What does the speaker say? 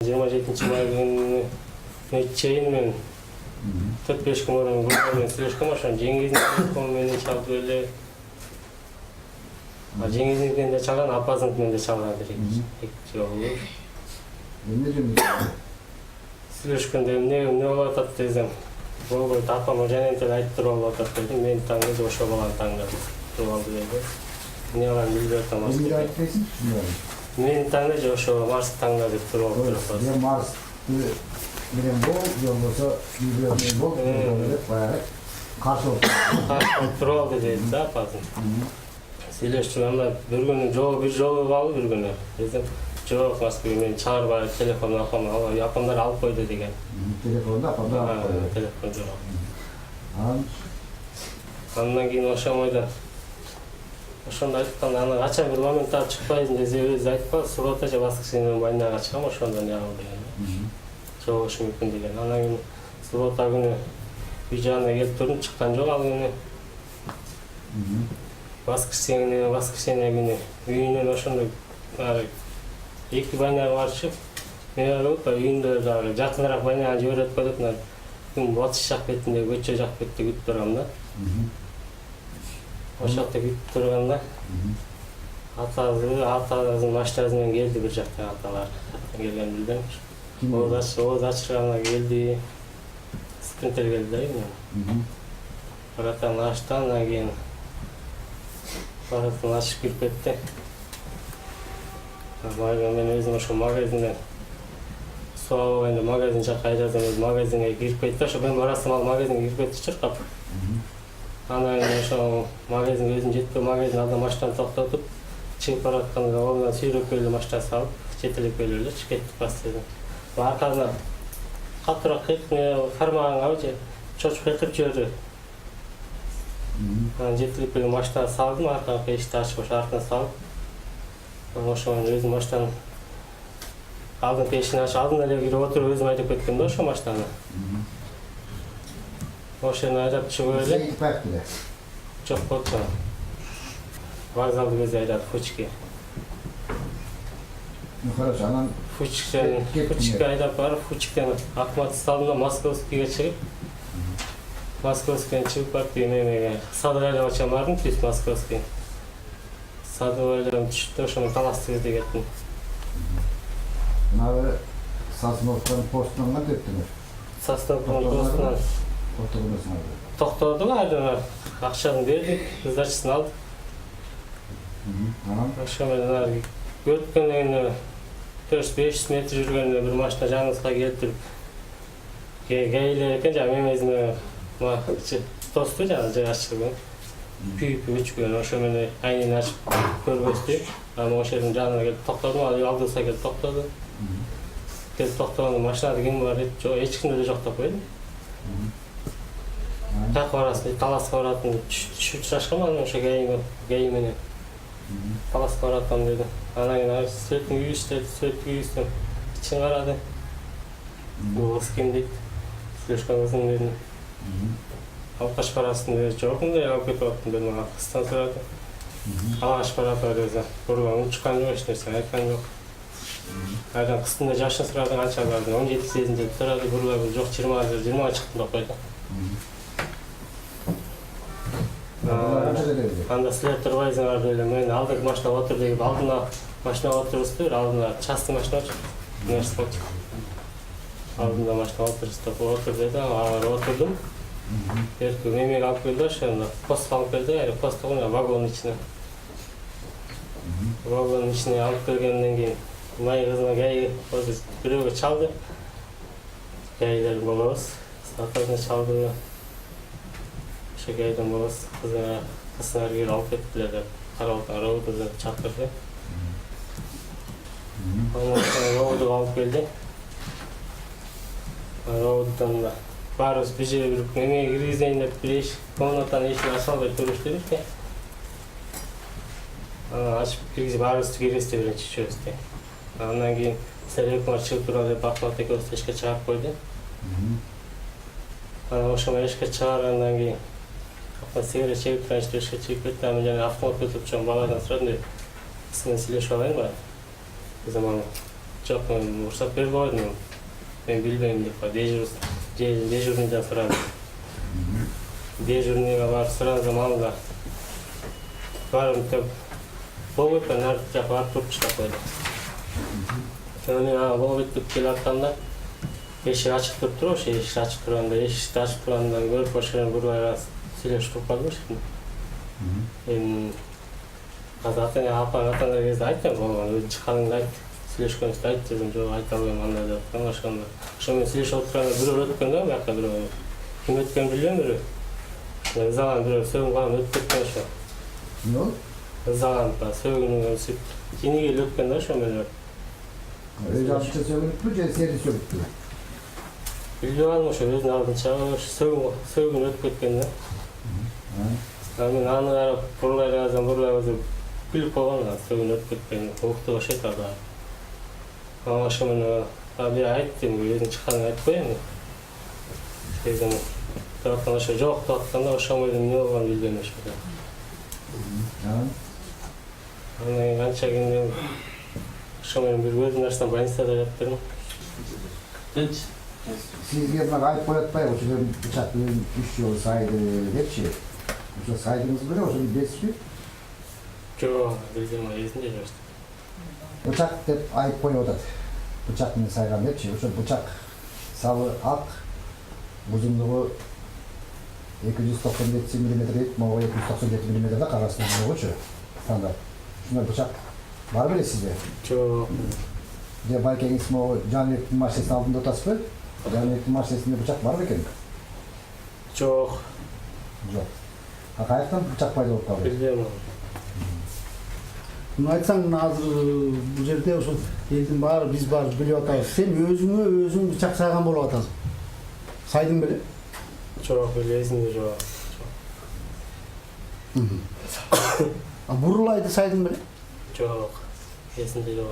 27 may күнү чейин мен 4-5 күн мурун группамен сүйлөшкөм, ошон жеңиздин телефону менен чалып эле. Жеңиздинкинен да чалган, апасыныкинен да чалган эки жолу. Эмне жөнүндө? Сүйлөшкөндө эмне болуп атат десем, болбой апам жанентен айтып туруп алып атат дедим. Мен таңдады, ошо баланы таңдады. Туруп алды деди. Эмне кылам билбей атам. Эмне айтпайсың? Мен таңдады, ошо Марс таңда деп туруп алып атат. Я Марс менен бол, же болбосо Юпитер менен бол деп баягы каршы болуп туруп алды деди да апасы. Сүйлөшүп анда бир жолу алып бир күнү. Десем, жок, Москвага мен чыгарбай телефонду апамдар алып койду деген. Телефонду апамдар алып койду. Телефон жок. Андан кийин ошомойдо ошондо айтканда, аны качан бир моментта чыкпайсың десе өзү айтпа, суббота же воскресенье байнага чыгам, ошондон жагым деген. Жолугуш мүмкүн деген. Андан кийин суббота күнү үй жагына келип турдум, чыккан жок ал күнү. Воскресенье күнү үйүнөн ошондой эки байнага барышып, мен үйүндө дагы жакыныраак байнага жиберет коюп, күн батыш жак бетинде, көчө жак бетте күтүп тургам да. Ошол жакта күтүп турганда атасынын машинасы менен келди, бир жактан аталар келген билдим. Ооз ачырганда келди, спринтер келди да үйүнөн. Баратан ачты, андан кийин баратан ачып кирип кетти. Мен өзүм ошо магазинден суу алып эле магазин жакка айдадым, магазинге кирип кетти. Ошо мен барасам ал магазинге кирип кетти чуркап. Анан ошо магазинге өзүм жетпей, магазин алдында машинаны токтотуп, чыгып баратканда колунан сүйрөп келип машинаны салып, жетелеп келип элечи кеттик бастыдан. Аркасынан каттыраак кармаганга же чочуп кетип жиберди. Анан жетелеп келип машинаны салдым, аркага эшикти ачып ошо артына салып, ошо өзүм машинанын алдыңкы эшигин ачып, алдына эле кирип отуруп өзүм айдап кеткем да ошо машинаны. Ошону айдап чыгып эле. Кетип калыптыр эле. Жок болчу. Вокзалды көзү айдап Фучке. Хорошо, анан Фучке айдап барып, Фучктен автомат салдым да Московскийге чыгып, Московскийден чыгып барып, эмеге Садовайларга чейин бардым, түз Московский. Садовайлардан түшүп, ошону таласты кезде кеттим. Мына Сосновканын постунан кеттиңер. Сосновканын постунан токтодук, айдан акчаны бердик, сдачасын алдык. Ошо менен өткөндөн кийин 400-500 метр жүргөндө бир машина жаныбызга келип туруп келер экен, жана мемезине тосту, жана жай ачылган. Күйүп өчкөн, ошо менен айнын ачып көрбөстү. Анан ошол жердин жанына келип токтодум, ал алдыбызга келип токтоду. Келип токтогондо машинада ким бар деп, жок, эч кимде да жок деп койдум. Каяка барасың, Таласка баратым, түшүп чырашкам, анан ошо гей менен Таласка баратам деди. Анан кийин сөтүн күйүстүм, ичин карады. Бул кыз ким дейт, сүйлөшкөн кызым дедим. Алкаш барасың деди, жок, мындай алып кетип аттым дедим, кыздан сурады. Алкаш баратып деди, бурга унчуккан жок, эч нерсе айткан жок. Айдан кыздын да жашын сурады, канча барды, 17-8 деп сурады, бурга жок, 20-га чыктым деп койду. Анда силер турбайсыңар деп эле, мен алдыңкы машинага отур деп, алдына машинага отурусту, алдына частный машина болчу. Алдында машинага отур деди, ага отурдум. Эркек эмеге алып келди, ошондо постко алып келди, постко вагондун ичине. Вагондун ичине алып келгенден кийин май кызына гай бирөөгө чалды. Гайлер болобуз, статусуна чалды. Ошо гайдан болобуз, кызына кирип алып кеттилер деп, Ровдодан чакырды. Анан Ровдого алып келди. Ровдодан да баарыбыз бир жерге бир эмеге киргизейин деп, бир комнатанын эшигин ача албай көрүштү экен. Анан ачып киргизип, баарыбызды киргизди биринчи үчөөбүздү. Андан кийин Серекмар чыгып турган деп Ахмат экөөбүздү эшикке чыгарып койду. Анан ошону эшикке чыгаргандан кийин Ахмат сигарет чегип турган эшикке чыгып кетти. Анан жана автомат көтөрүп чыгып баладан сурадым деп, сиз менен сүйлөшүп алайынбы? Кызым аны Жоқ, рұқсат беріп қойдым. Мен білмеймін деп қой. Дежурныйдан сұрадым. Дежурныйға барып сұрадым, алда. Барым деп, бұл өтпен әріп жақ барып тұрып шығап қойды. Мен бұл өтіп келе аттанда, ешік ашық тұрып тұр, ешік ашық тұрғанда, ешікті ашық тұрғанда көріп қошырын бір байға сөйлешіп тұрып қалды ешкім. Қазақтың апаңа кезде айттым, болған өзін шыққаныңды айт, сөйлешкеніңізді айт дедім, жоқ айта алмаймын андай деп қаңғашқанда. Мен сөйлешіп отырғанда біреу өткен да, маяққа біреу. Кім өткен білем біреу. Ызаланып біреу сөгін қалам өтіп кеткен шо. Не ол? Ызаланып ба, сөгіннің өсіп, кенегелі өткен да шо мен. Өз алдынша сөгініп пі, же сені сөгіп пі? Біліп алым шо, өзінің алдынша сөгін өтіп кеткен да. Мен аны қарап, бұрлай қазам, біліп қойған, сөгін өтіп кеткен, оқты қош ет ада. Ағашы мен абия айт деймін, өзің шыққанын айтып қоямын. Сезім, тұрақтан аша жоқ тұрақтанда ошамайдың не болған білген аша. Анан қанша кенден ошамайдың бір өзін ашсам больницада жаттырмын. Тынч. Sizге мына айтып қоятпай, осы бычақпен 3 жыл сайды депші. Осы сайдыңыз біле, осы бесіп пе? Жоқ, білдім, есінде жүрсті. Бычақ деп айып қойып отады. Бычақпен сайған депші. Осы бычақ салы ақ, ұзындығы 297 мм ет, мауға 297 мм да қағасының ұзындығы стандарт. Шындай бычақ бар біле сізде? Жоқ. Де байкеңіз мау Жанбектің машинесінің алдында отасыз ба? Жанбектің машинесінде бычақ бар екен? Жоқ. Жоқ. Қаяқтан бычақ пайда болып қалды? Білдім. Bunu айтсаң, азыр бұл жерде ошо елдің бары, біз бары біліп атабыз. Сен өзің бычақ сайған болып атасың. Сайдың беле? Жоқ, есінде жоқ. Бурылайды сайдың беле? Жоқ, есінде жоқ.